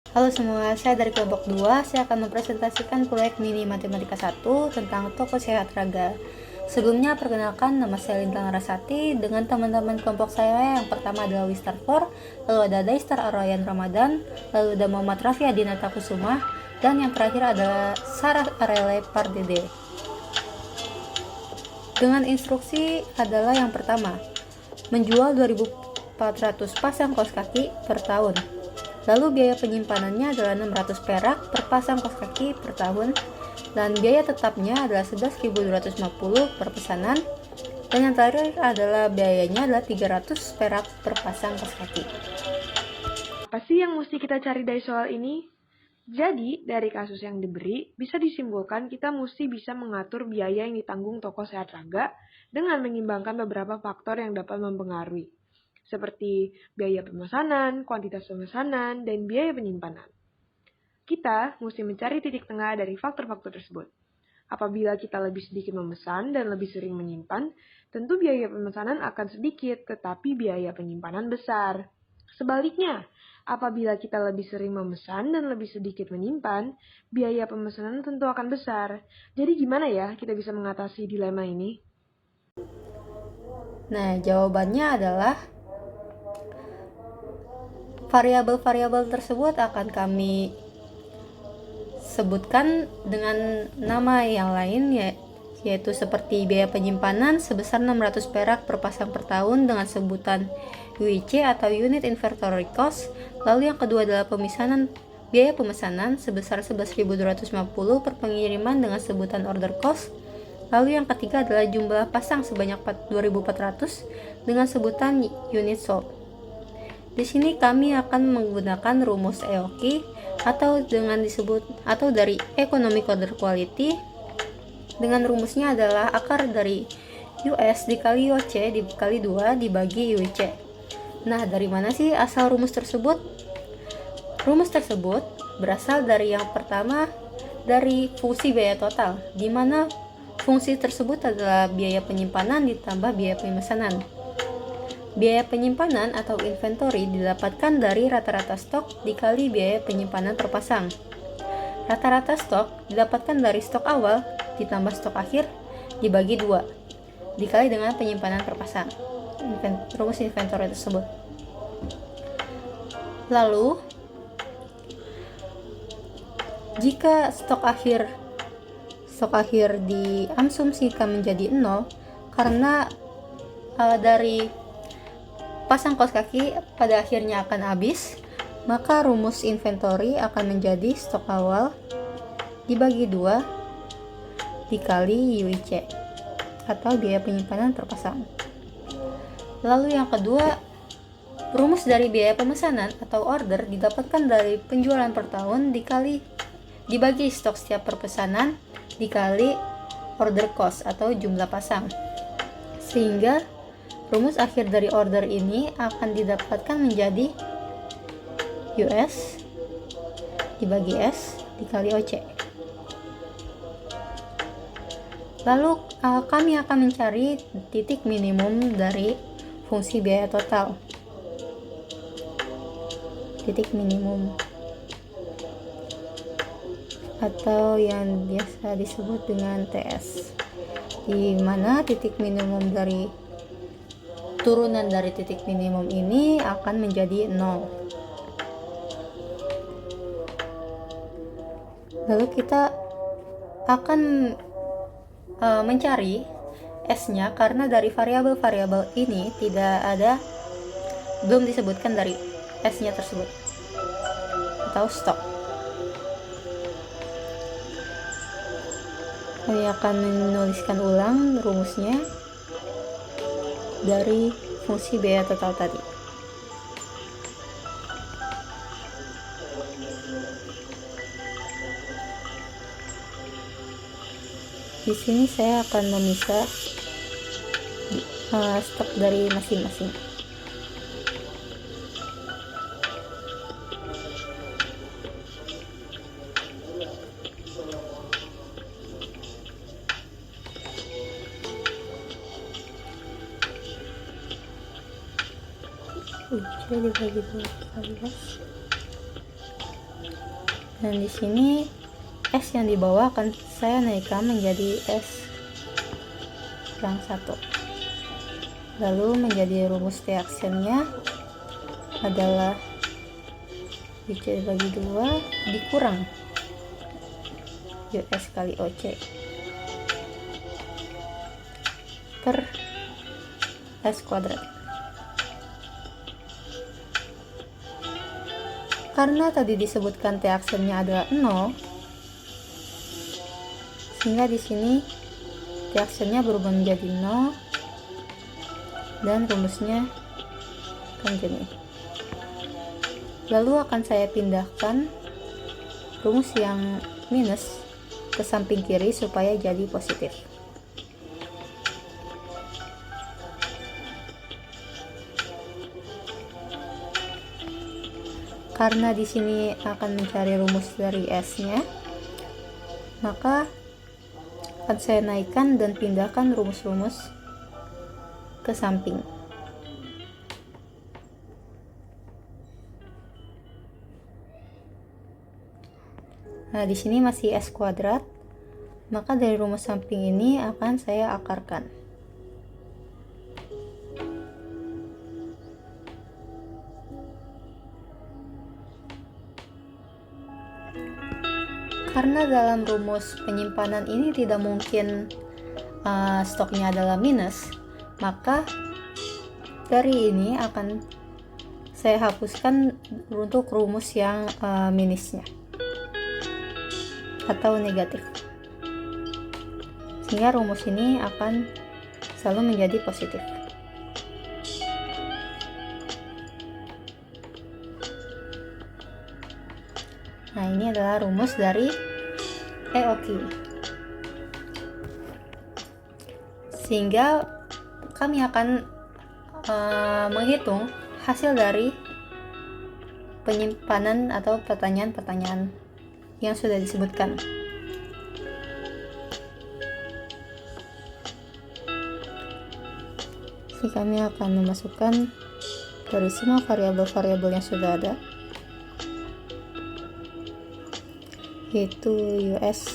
Halo semua, saya dari kelompok 2. Saya akan mempresentasikan proyek mini matematika 1 tentang toko sehat raga. Sebelumnya, perkenalkan, nama saya Lintang Rasati dengan teman-teman kelompok saya. Yang pertama adalah Wistar 4, lalu ada Daistar Arayan Ramadan, lalu ada Muhammad Raffi Adinata Kusuma, dan yang terakhir adalah Sarah Arele Pardede. Dengan instruksi adalah yang pertama, menjual 2.400 pasang kaos kaki per tahun. Lalu biaya penyimpanannya adalah 600 perak per pasang kaos kaki per tahun, dan biaya tetapnya adalah 11.250 per pesanan, dan yang terakhir adalah biayanya adalah 300 perak per pasang kaos kaki. Apa sih yang mesti kita cari dari soal ini? Jadi, dari kasus yang diberi, bisa disimpulkan kita mesti bisa mengatur biaya yang ditanggung toko sehat raga dengan mengimbangkan beberapa faktor yang dapat mempengaruhi, seperti biaya pemesanan, kuantitas pemesanan, dan biaya penyimpanan. Kita mesti mencari titik tengah dari faktor-faktor tersebut. Apabila kita lebih sedikit memesan dan lebih sering menyimpan, tentu biaya pemesanan akan sedikit, tetapi biaya penyimpanan besar. Sebaliknya, apabila kita lebih sering memesan dan lebih sedikit menyimpan, biaya pemesanan tentu akan besar. Jadi gimana ya kita bisa mengatasi dilema ini? Nah, jawabannya adalah variabel-variabel tersebut akan kami sebutkan dengan nama yang lain, yaitu seperti biaya penyimpanan sebesar 600 perak per pasang per tahun dengan sebutan UIC atau Unit Inventory Cost. Lalu yang kedua adalah biaya pemesanan sebesar 11.250 per pengiriman dengan sebutan Order Cost. Lalu yang ketiga adalah jumlah pasang sebanyak 2.400 dengan sebutan Unit Sold. Di sini kami akan menggunakan rumus EOQ atau dari Economic Order Quality. Dengan rumusnya adalah akar dari US dikali OC dikali 2 dibagi UIC. Nah, dari mana sih asal rumus tersebut? Rumus tersebut berasal dari yang pertama, dari fungsi biaya total, di mana fungsi tersebut adalah biaya penyimpanan ditambah biaya pemesanan. Biaya penyimpanan atau inventory didapatkan dari rata-rata stok dikali biaya penyimpanan per pasang. Rata-rata stok didapatkan dari stok awal ditambah stok akhir dibagi 2 dikali dengan penyimpanan per pasang. Rumus inventory tersebut. Lalu, jika stok akhir diasumsikan menjadi 0 karena dari pasang kaos kaki pada akhirnya akan habis, maka rumus inventory akan menjadi stok awal dibagi 2 dikali UIC atau biaya penyimpanan per pasang. Lalu yang kedua, rumus dari biaya pemesanan atau order didapatkan dari penjualan per tahun dibagi stok setiap perpesanan dikali order cost atau jumlah pasang, sehingga rumus akhir dari order ini akan didapatkan menjadi US dibagi S dikali OC. Lalu kami akan mencari titik minimum dari fungsi biaya total. Titik minimum atau yang biasa disebut dengan TS, di mana titik minimum dari turunan dari titik minimum ini akan menjadi 0. Lalu kita akan mencari S-nya karena dari variabel-variabel ini belum disebutkan dari S-nya tersebut atau stok. Kami akan menuliskan ulang rumusnya dari fungsi biaya total tadi. Di sini saya akan memisah stok dari masing-masing. UC dibagi 12 Dan di sini S yang di bawah akan saya naikkan menjadi S yang 1. Lalu menjadi rumus T actionnya adalah WC bagi 2 dikurang US kali OC per S kuadrat. Karena tadi disebutkan T actionnya adalah 0, sehingga di sini T actionnya berubah menjadi 0 dan rumusnya akan gini. Lalu akan saya pindahkan rumus yang minus ke samping kiri supaya jadi positif. Karena di sini akan mencari rumus dari S-nya, maka akan saya naikkan dan pindahkan rumus-rumus ke samping. Nah, di sini masih S kuadrat, maka dari rumus samping ini akan saya akarkan. Karena dalam rumus penyimpanan ini tidak mungkin stoknya adalah minus, maka dari ini akan saya hapuskan untuk rumus yang minusnya atau negatif, sehingga rumus ini akan selalu menjadi positif. Nah, ini adalah rumus dari EOQ. Sehingga kami akan menghitung hasil dari penyimpanan atau pertanyaan-pertanyaan yang sudah disebutkan. Jadi kami akan memasukkan dari semua variabel-variabel yang sudah ada, yaitu US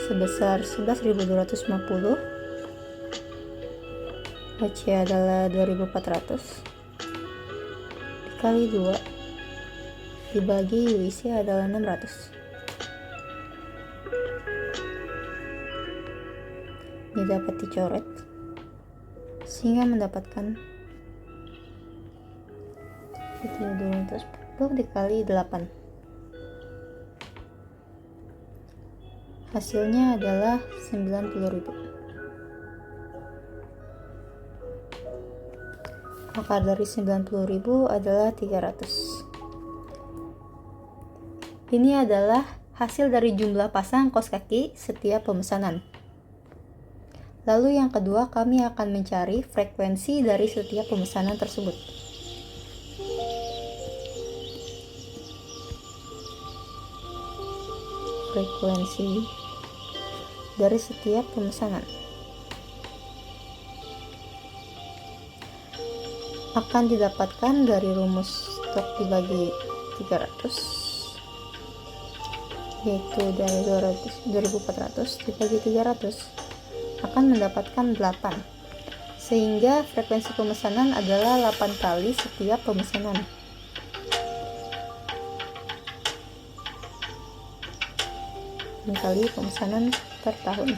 sebesar 11.250, OC adalah 2.400 dikali 2 dibagi UIC adalah 600. Ini dapat dicoret sehingga mendapatkan itu 240 dikali 8. Hasilnya adalah 90.000. Akar dari 90.000 adalah 300. Ini adalah hasil dari jumlah pasang kaos kaki setiap pemesanan. Lalu yang kedua, kami akan mencari frekuensi dari setiap pemesanan tersebut. Frekuensi dari setiap pemesanan akan didapatkan dari rumus stok dibagi 300, yaitu dari 2.400 dibagi 300 akan mendapatkan 8, sehingga frekuensi pemesanan adalah 8 kali setiap pemesanan. Kali pemesanan per tahun.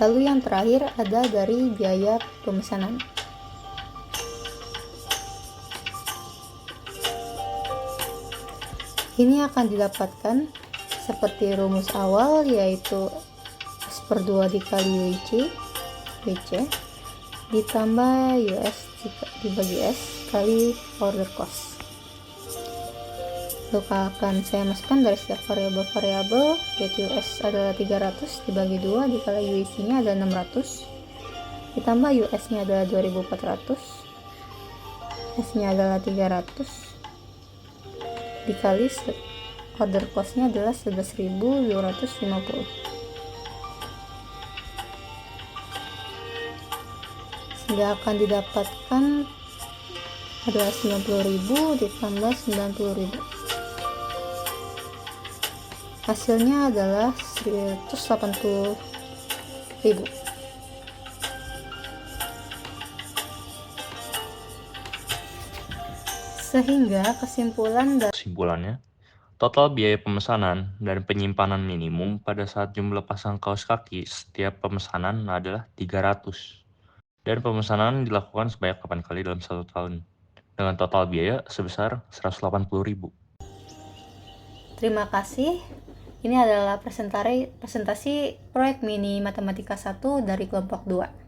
Lalu yang terakhir ada dari biaya pemesanan. Ini akan didapatkan seperti rumus awal, yaitu S/2 dikali WC ditambah US dibagi S kali order cost. Lalu akan saya masukkan dari setiap variabel-variabel, yaitu US adalah 300 dibagi 2 dikali UIC nya adalah 600 ditambah US nya adalah 2.400, S nya adalah 300 dikali order cost nya adalah 11.250, sehingga akan didapatkan adalah 90.000 ditambah 90.000. Hasilnya adalah 180.000. Sehingga Kesimpulannya, total biaya pemesanan dan penyimpanan minimum pada saat jumlah pasang kaos kaki setiap pemesanan adalah 300. Dan pemesanan dilakukan sebanyak 8 kali dalam 1 tahun, dengan total biaya sebesar 180.000. Terima kasih. Ini adalah presentasi proyek mini matematika 1 dari kelompok 2.